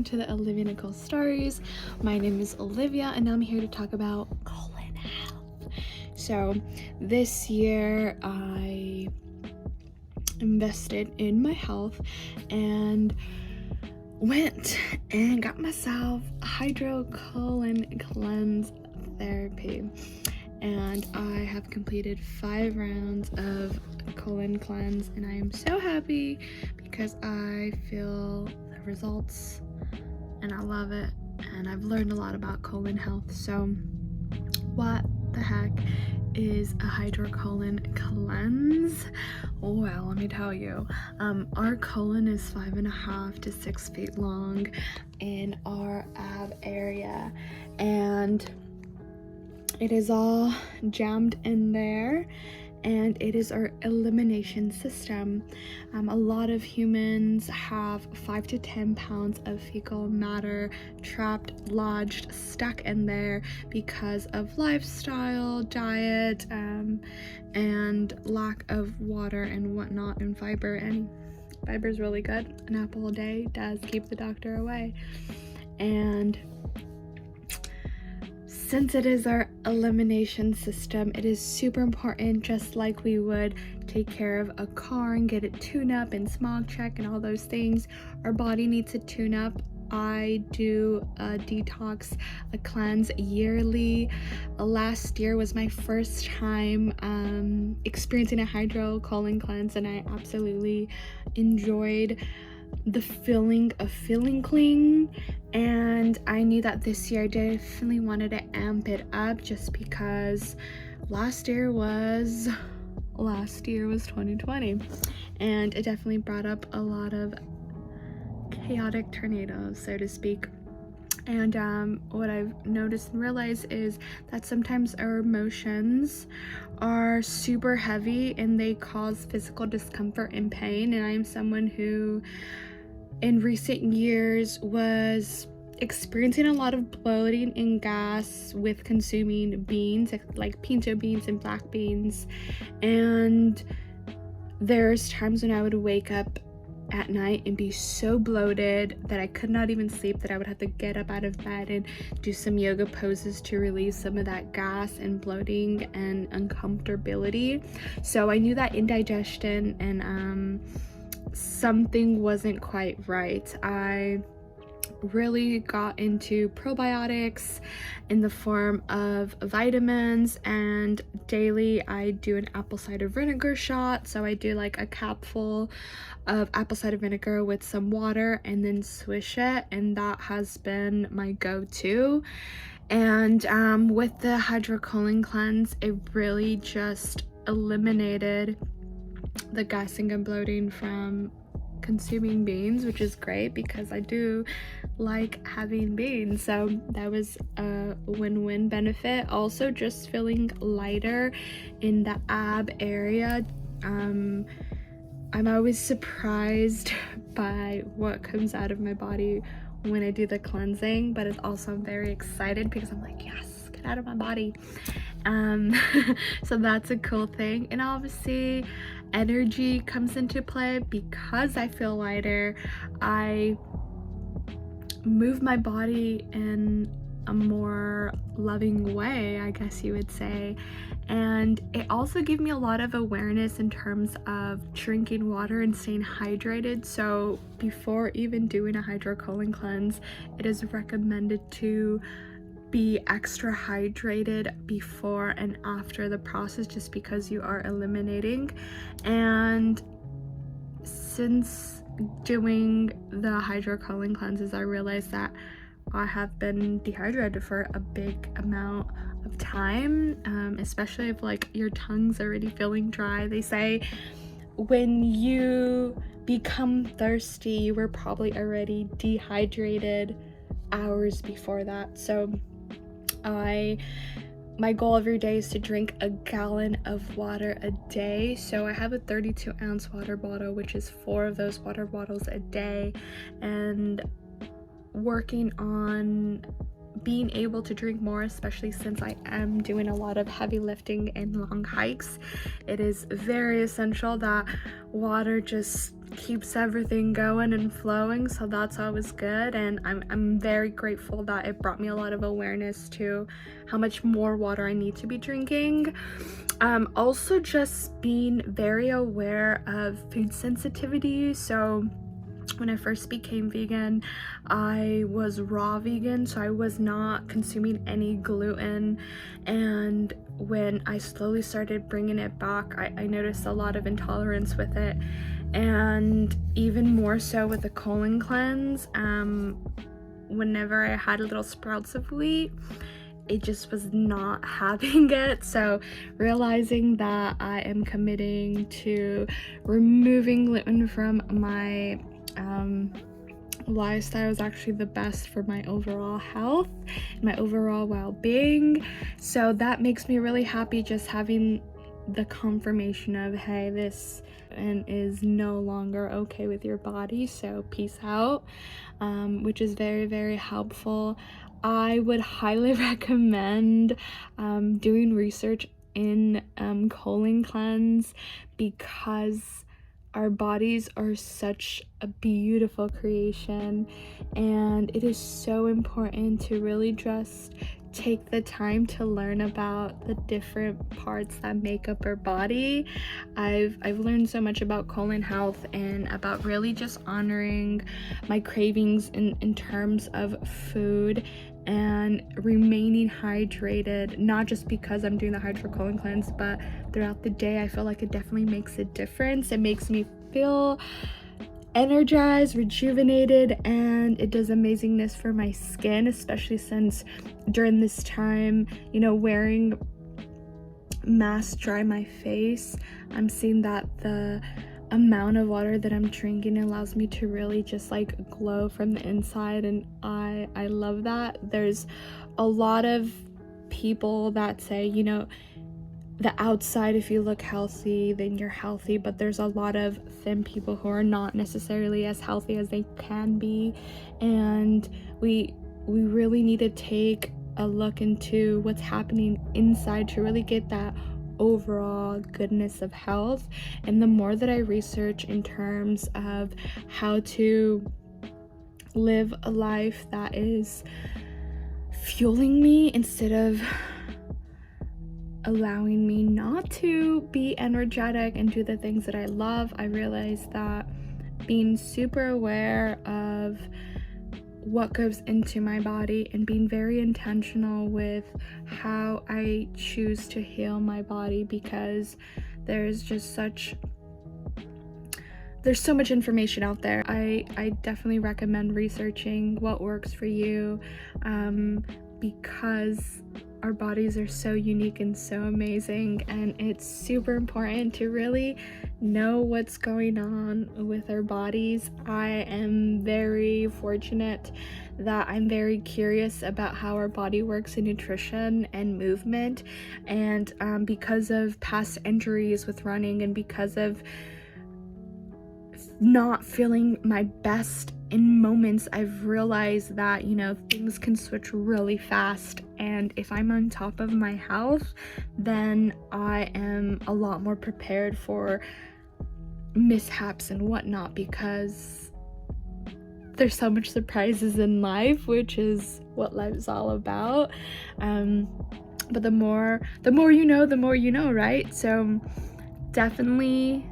welcome to the Olivia Nicole stories. My name is Olivia and I'm here to talk about colon health. So this year I invested in my health and went and got myself a colon cleanse therapy, and I have completed 5 rounds of colon cleanse and I am so happy because I feel the results and I love it, and I've learned a lot about colon health. So what the heck is a colon cleanse? Well, let me tell you, our colon is 5.5 to 6 feet long in our ab area, and it is all jammed in there, and it is our elimination system. A lot of humans have 5 to 10 pounds of fecal matter trapped, lodged, stuck in there because of lifestyle, diet, and lack of water and whatnot, and fiber. And fiber is really good. An apple a day does keep the doctor away. And since it is our elimination system, it is super important, just like we would take care of a car and get it tuned up and smog check and all those things. Our body needs a tune up. I do a detox, a cleanse yearly. Last year was my first time experiencing a colon cleanse, and I absolutely enjoyed the feeling of feeling clean. And I knew that this year I definitely wanted to amp it up, just because last year was 2020, and it definitely brought up a lot of chaotic tornadoes, so to speak. And what I've noticed and realized is that sometimes our emotions are super heavy and they cause physical discomfort and pain. And I'm someone who in recent years was experiencing a lot of bloating and gas with consuming beans, like pinto beans and black beans. And there's times when I would wake up at night and be so bloated that I could not even sleep, that I would have to get up out of bed and do some yoga poses to release some of that gas and bloating and uncomfortability. So I knew that indigestion and something wasn't quite right. I really got into probiotics in the form of vitamins, and daily I do an apple cider vinegar shot. So I do like a capful of apple cider vinegar with some water and then swish it, and that has been my go-to. And with the colon cleanse, it really just eliminated the gassing and bloating from consuming beans, which is great because I do like having beans. So that was a win-win benefit. Also, just feeling lighter in the ab area. I'm always surprised by what comes out of my body when I do the cleansing, but it's also very excited because I'm like, yes, get out of my body. So that's a cool thing. And obviously energy comes into play because I feel lighter. I move my body in a more loving way, I guess you would say. And it also gave me a lot of awareness in terms of drinking water and staying hydrated. So before even doing a colon cleanse, it is recommended to be extra hydrated before and after the process, just because you are eliminating. And since doing the colon cleanses, I realized that I have been dehydrated for a big amount of time, especially if like your tongue's already feeling dry. They say when you become thirsty, you were probably already dehydrated hours before that. So my goal every day is to drink a gallon of water a day. So I have a 32-ounce water bottle, which is 4 of those water bottles a day, and working on being able to drink more, especially since I am doing a lot of heavy lifting and long hikes. It is very essential that water just keeps everything going and flowing, so that's always good. And I'm very grateful that it brought me a lot of awareness to how much more water I need to be drinking. Also just being very aware of food sensitivity. So when I first became vegan, I was raw vegan, so I was not consuming any gluten. And when I slowly started bringing it back, I noticed a lot of intolerance with it, and even more so with the colon cleanse. Whenever I had little sprouts of wheat, it just was not having it. So realizing that I am committing to removing gluten from my lifestyle is actually the best for my overall health, my overall well-being. So that makes me really happy, just having the confirmation of, hey, this and is no longer okay with your body, so peace out, which is very, very helpful. I would highly recommend doing research in colon cleanse, because our bodies are such a beautiful creation, and it is so important to really just take the time to learn about the different parts that make up our body. I've learned so much about colon health and about really just honoring my cravings in terms of food and remaining hydrated, not just because I'm doing the hydrocolon cleanse, but throughout the day. I feel like it definitely makes a difference. It makes me feel energized, rejuvenated, and it does amazingness for my skin, especially since during this time, you know, wearing masks dry my face. I'm seeing that the amount of water that I'm drinking allows me to really just like glow from the inside, and I love that. There's a lot of people that say, you know, the outside, if you look healthy, then you're healthy, but there's a lot of thin people who are not necessarily as healthy as they can be, and we really need to take a look into what's happening inside to really get that overall goodness of health. And the more that I research in terms of how to live a life that is fueling me instead of allowing me not to be energetic and do the things that I love, I realized that being super aware of what goes into my body and being very intentional with how I choose to heal my body, because there's so much information out there. I definitely recommend researching what works for you, because our bodies are so unique and so amazing, and it's super important to really know what's going on with our bodies. I am very fortunate that I'm very curious about how our body works in nutrition and movement, and because of past injuries with running, and because of not feeling my best in moments, I've realized that, you know, things can switch really fast, and if I'm on top of my health, then I am a lot more prepared for mishaps and whatnot, because there's so much surprises in life, which is what life's all about. But the more you know, the more you know, right? So definitely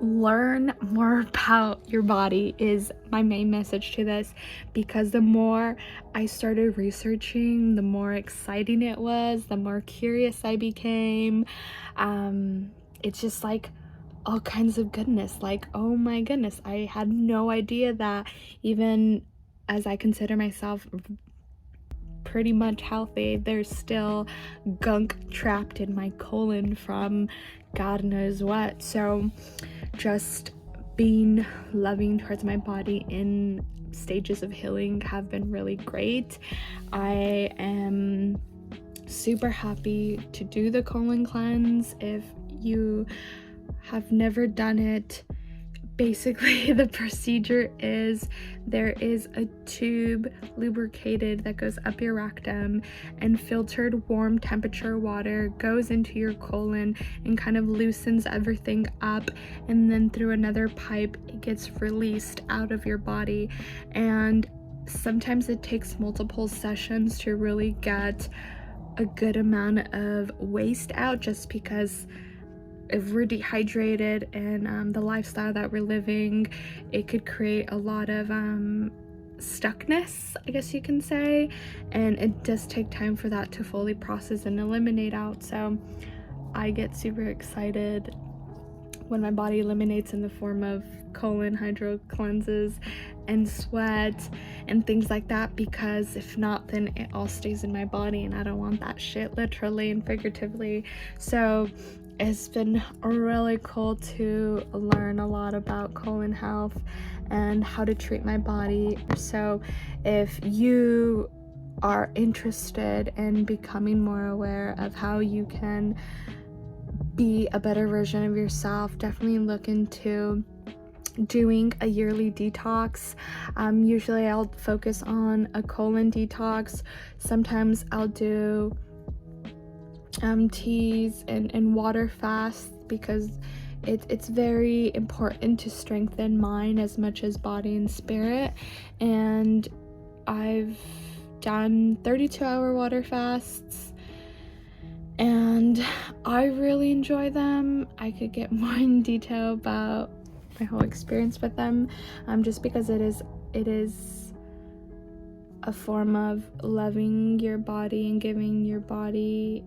learn more about your body is my main message to this, because the more I started researching, the more exciting it was, the more curious I became. It's just like all kinds of goodness. Like, oh my goodness, I had no idea that even as I consider myself pretty much healthy, there's still gunk trapped in my colon from God knows what. So just being loving towards my body in stages of healing have been really great. I am super happy to do the colon cleanse. If you have never done it, basically the procedure is there is a tube lubricated that goes up your rectum, and filtered warm temperature water goes into your colon and kind of loosens everything up, and then through another pipe it gets released out of your body. And sometimes it takes multiple sessions to really get a good amount of waste out, just because if we're dehydrated and the lifestyle that we're living, it could create a lot of stuckness, I guess you can say, and it does take time for that to fully process and eliminate out. So I get super excited when my body eliminates in the form of colon hydro cleanses and sweat and things like that, because if not, then it all stays in my body, and I don't want that shit, literally and figuratively. So it's been really cool to learn a lot about colon health and how to treat my body. So if you are interested in becoming more aware of how you can be a better version of yourself, definitely look into doing a yearly detox. Usually I'll focus on a colon detox. Sometimes I'll do teas and water fasts, because it's very important to strengthen mind as much as body and spirit. And I've done 32-hour water fasts and I really enjoy them. I could get more in detail about my whole experience with them, just because it is a form of loving your body and giving your body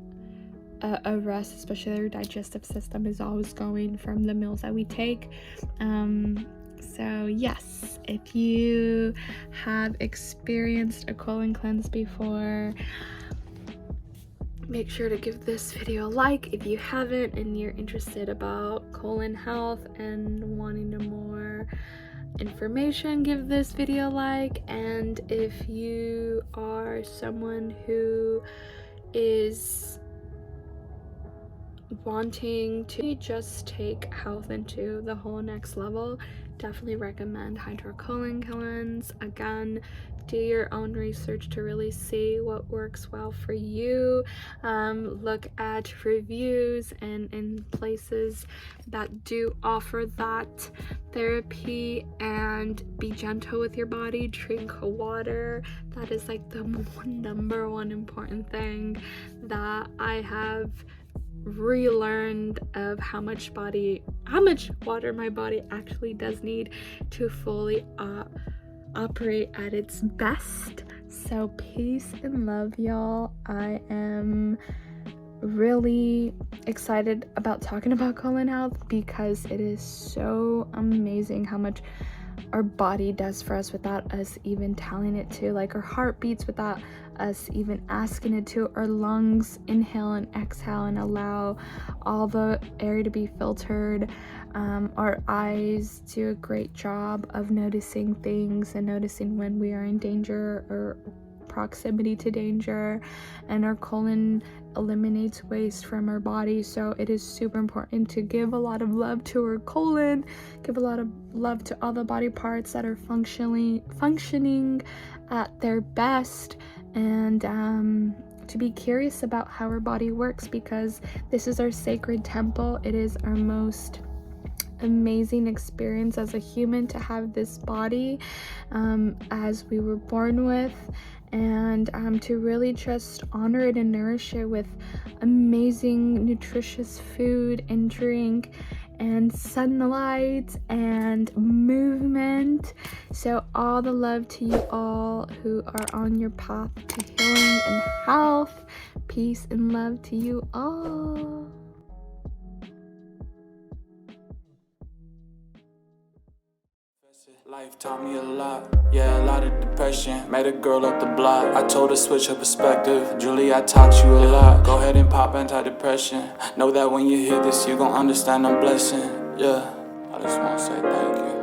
a rest, especially our digestive system is always going from the meals that we take. So yes, if you have experienced a colon cleanse before, make sure to give this video a like. If you haven't and you're interested about colon health and wanting to more information, give this video a like. And if you are someone who is wanting to just take health into the whole next level, definitely recommend Hydrocolon cleanse. Again, do your own research to really see what works well for you. Look at reviews and places that do offer that therapy, and be gentle with your body. Drink water. That is like the number one important thing that I have relearned of how much water my body actually does need to fully operate at its best. So peace and love, y'all. I am really excited about talking about colon health, because it is so amazing how much our body does for us without us even telling it to. Like, our heart beats without us even asking it to. Our lungs inhale and exhale and allow all the air to be filtered. Our eyes do a great job of noticing things and noticing when we are in danger or proximity to danger, and our colon eliminates waste from our body. So it is super important to give a lot of love to our colon, give a lot of love to all the body parts that are functioning at their best, and to be curious about how our body works, because this is our sacred temple. It is our most amazing experience as a human to have this body as we were born with, and to really just honor it and nourish it with amazing nutritious food and drink and sunlight and movement. So all the love to you all who are on your path to healing and health. Peace and love to you all. Life taught me a lot, yeah, a lot of depression. Met a girl up the block, I told her switch her perspective. Julie, I taught you a lot, go ahead and pop antidepressant. Know that when you hear this, you gon' understand I'm blessing, yeah. I just wanna say thank you.